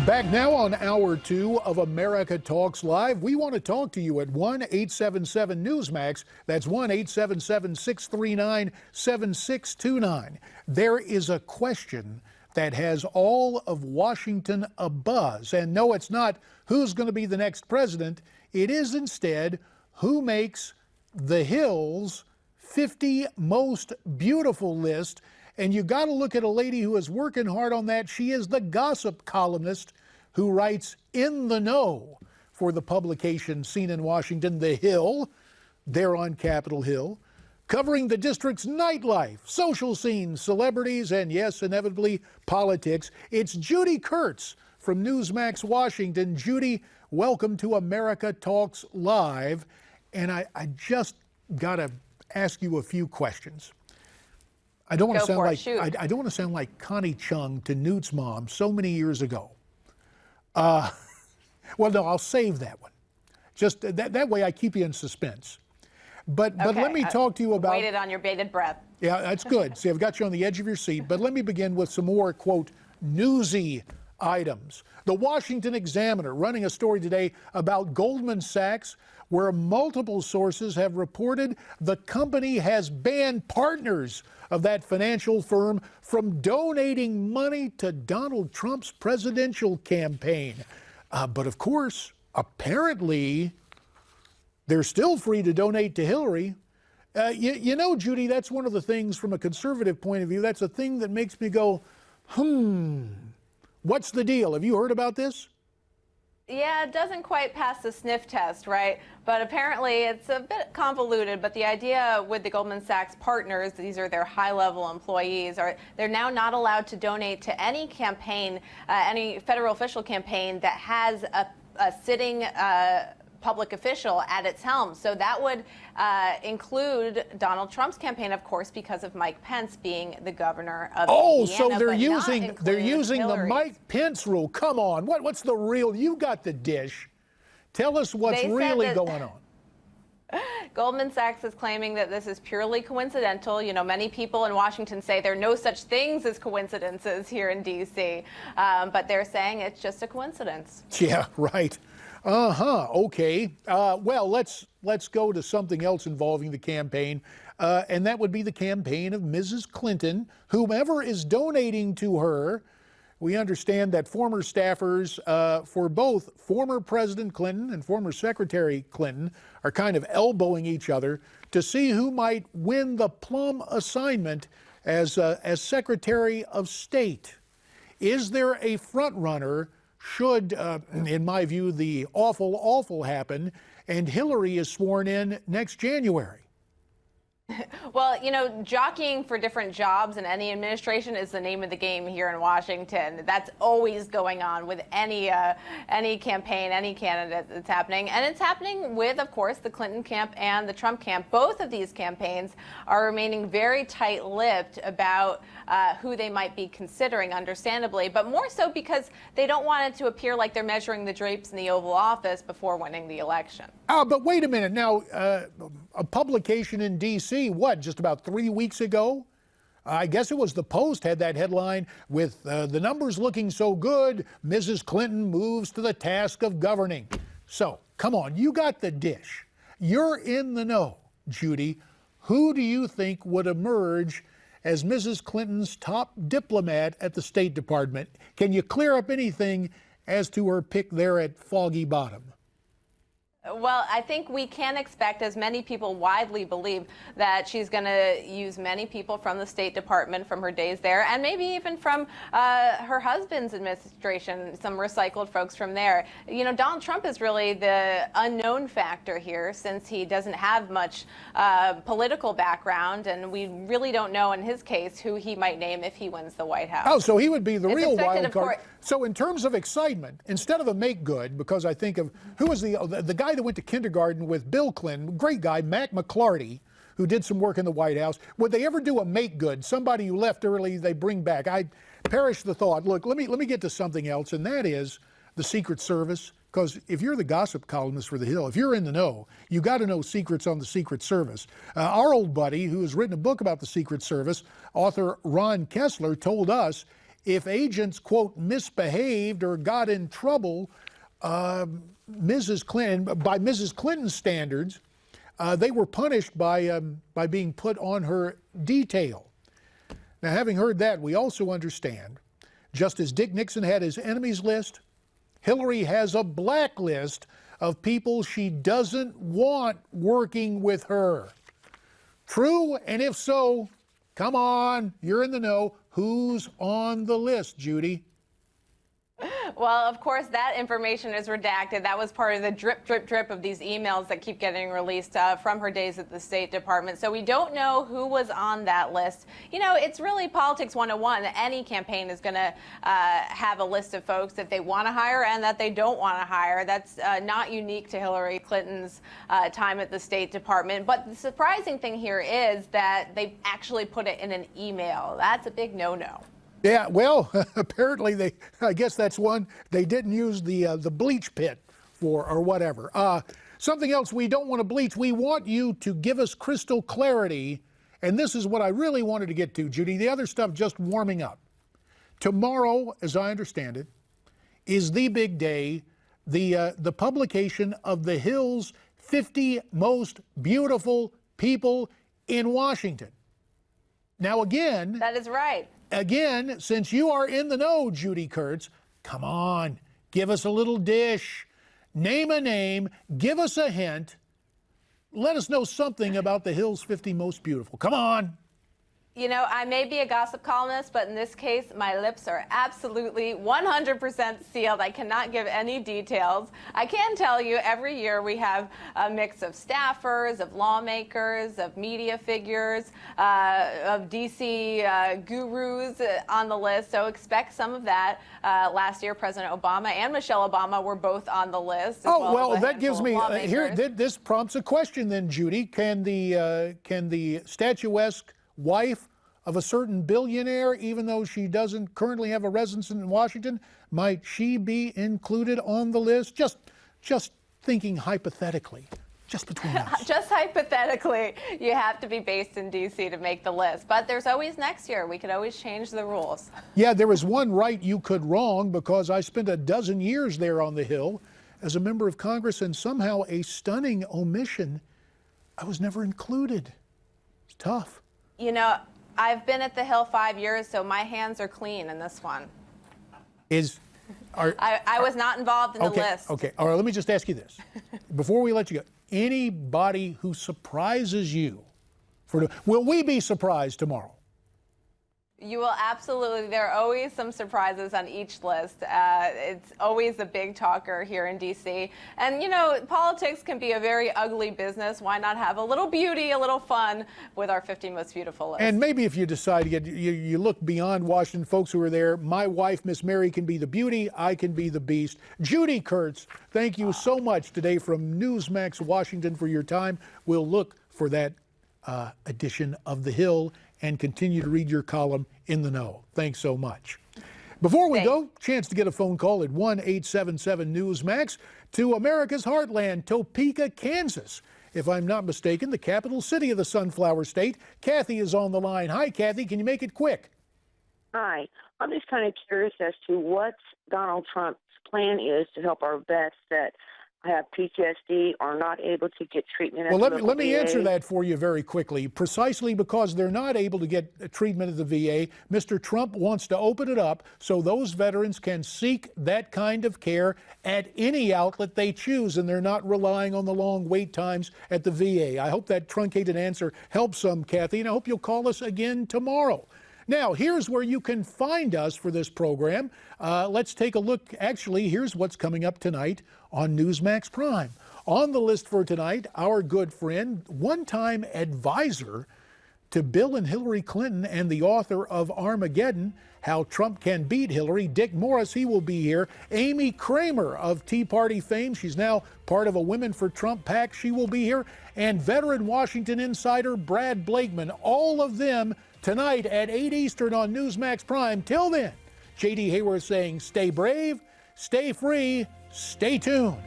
Back now on Hour 2 of America Talks Live. We want to talk to you at 1-877-Newsmax. That's 1-877-639-7629. There is a question that has all of Washington abuzz. And no, it's not who's going to be the next president. It is instead who makes the Hill's 50 most beautiful list. And you got to look at a lady who is working hard on that. She is the gossip columnist who writes in the know for the publication seen in Washington, The Hill, there on Capitol Hill, covering the district's nightlife, social scenes, celebrities, and yes, inevitably, politics. It's Judy Kurtz from Newsmax, Washington. Judy, welcome to America Talks Live. And I just got to ask you a few questions. I don't want to sound like Connie Chung to Newt's mom so many years ago. Well, no, I'll save that one. Just that way I keep you in suspense. But let me talk to you about... Waited on your bated breath. Yeah, that's good. See, I've got you on the edge of your seat. But let me begin with some more, quote, newsy items. The Washington Examiner running a story today about Goldman Sachs, where multiple sources have reported the company has banned partners of that financial firm from donating money to Donald Trump's presidential campaign. But of course, apparently, they're still free to donate to Hillary. You know, Judy, that's one of the things from a conservative point of view, that's a thing that makes me go, what's the deal? Have you heard about this? Yeah, it doesn't quite pass the sniff test, right? But apparently it's a bit convoluted. But the idea with the Goldman Sachs partners, these are their high-level employees, they're now not allowed to donate to any campaign, any federal official campaign that has a sitting public official at its helm. So that would include Donald Trump's campaign, of course, because of Mike Pence being the governor of Indiana. So they're using the Mike Pence rule. Come on, what's the real? You got the dish. Tell us what's really going on. Goldman Sachs is claiming that this is purely coincidental. You know, many people in Washington say there are no such things as coincidences here in D.C., but they're saying it's just a coincidence. Yeah, right. Okay. Well, let's go to something else involving the campaign, and that would be the campaign of Mrs. Clinton. Whomever is donating to her, we understand that former staffers for both former President Clinton and former Secretary Clinton are kind of elbowing each other to see who might win the plum assignment as Secretary of State. Is there a front runner? Should, in my view, the awful happen, and Hillary is sworn in next January? Well, you know, jockeying for different jobs in any administration is the name of the game here in Washington. That's always going on with any campaign, any candidate that's happening. And it's happening with, of course, the Clinton camp and the Trump camp. Both of these campaigns are remaining very tight-lipped about who they might be considering, understandably, but more so because they don't want it to appear like they're measuring the drapes in the Oval Office before winning the election. But wait a minute. Now, a publication in D.C., just about 3 weeks ago? I guess it was the Post had that headline with the numbers looking so good, Mrs. Clinton moves to the task of governing. So, come on, you got the dish. You're in the know, Judy. Who do you think would emerge as Mrs. Clinton's top diplomat at the State Department? Can you clear up anything as to her pick there at Foggy Bottom? Well, I think we can expect, as many people widely believe, that she's going to use many people from the State Department from her days there, and maybe even from her husband's administration, some recycled folks from there. You know, Donald Trump is really the unknown factor here, since he doesn't have much political background, and we really don't know, in his case, who he might name if he wins the White House. Oh, so he would be the real wild card. So in terms of excitement, instead of a make good, because I think of who was the guy that went to kindergarten with Bill Clinton, great guy, Mac McClarty, who did some work in the White House. Would they ever do a make good? Somebody who left early, they bring back. I perish the thought. Look, let me get to something else, and that is the Secret Service. Because if you're the gossip columnist for The Hill, if you're in the know, you got to know secrets on the Secret Service. Our old buddy, who has written a book about the Secret Service, author Ron Kessler, told us if agents, quote, misbehaved or got in trouble, Mrs. Clinton, by Mrs. Clinton's standards, they were punished by being put on her detail. Now, having heard that, we also understand, just as Dick Nixon had his enemies list, Hillary has a blacklist of people she doesn't want working with her. True? And if so, come on, you're in the know. Who's on the list, Judy? Well, of course, that information is redacted. That was part of the drip, drip, drip of these emails that keep getting released from her days at the State Department. So we don't know who was on that list. You know, it's really politics 101. Any campaign is going to have a list of folks that they want to hire and that they don't want to hire. That's not unique to Hillary Clinton's time at the State Department. But the surprising thing here is that they actually put it in an email. That's a big no-no. Yeah, well, apparently I guess that's one they didn't use the bleach pit for or whatever. Something else we don't want to bleach. We want you to give us crystal clarity, and this is what I really wanted to get to, Judy. The other stuff just warming up. Tomorrow, as I understand it, is the big day, the publication of the Hill's 50 most beautiful people in Washington. Now again, that is right. Again, since you are in the know, Judy Kurtz, come on, give us a little dish. Name a name, give us a hint. Let us know something about the Hill's 50 most beautiful. Come on. You know, I may be a gossip columnist, but in this case, my lips are absolutely 100% sealed. I cannot give any details. I can tell you every year we have a mix of staffers, of lawmakers, of media figures, of D.C. Gurus on the list. So expect some of that. Last year, President Obama and Michelle Obama were both on the list. Oh, well, that gives me, here, this prompts a question then, Judy. Can the statuesque wife of a certain billionaire, even though she doesn't currently have a residence in Washington, might she be included on the list? Just thinking hypothetically, just between us. Just hypothetically, you have to be based in D.C. to make the list. But there's always next year. We could always change the rules. Yeah, there was one right you could wrong, because I spent a dozen years there on the Hill as a member of Congress, and somehow a stunning omission. I was never included. It's tough. You know, I've been at the Hill 5 years, so my hands are clean in this one. I was not involved in the list. Okay, all right, let me just ask you this. Before we let you go, anybody who surprises you, will we be surprised tomorrow? You will absolutely. There are always some surprises on each list. It's always a big talker here in D.C. And, you know, politics can be a very ugly business. Why not have a little beauty, a little fun with our 50 most beautiful list? And maybe if you decide to you look beyond Washington, folks who are there, my wife, Miss Mary, can be the beauty. I can be the beast. Judy Kurtz, thank you so much today from Newsmax, Washington, for your time. We'll look for that edition of The Hill and continue to read your column in the know. Thanks so much. Before we go, chance to get a phone call at 1-877-NEWSMAX to America's heartland, Topeka, Kansas. If I'm not mistaken, the capital city of the Sunflower State. Kathy is on the line. Hi, Kathy. Can you make it quick? Hi. I'm just kind of curious as to what Donald Trump's plan is to help our vets that have PTSD are not able to get treatment. Well, let me answer that for you very quickly. Precisely because they're not able to get treatment at the VA, Mr. Trump wants to open it up so those veterans can seek that kind of care at any outlet they choose, and they're not relying on the long wait times at the VA. I hope that truncated answer helps some, Kathy, and I hope you'll call us again tomorrow. Now, here's where you can find us for this program. Let's take a look. Actually, here's what's coming up tonight on Newsmax Prime. On the list for tonight, our good friend, one-time advisor to Bill and Hillary Clinton and the author of Armageddon, How Trump Can Beat Hillary, Dick Morris, he will be here. Amy Kramer of Tea Party fame, she's now part of a Women for Trump PAC, she will be here. And veteran Washington insider Brad Blakeman, all of them tonight at 8 Eastern on Newsmax Prime. Till then, J.D. Hayworth saying stay brave, stay free, stay tuned.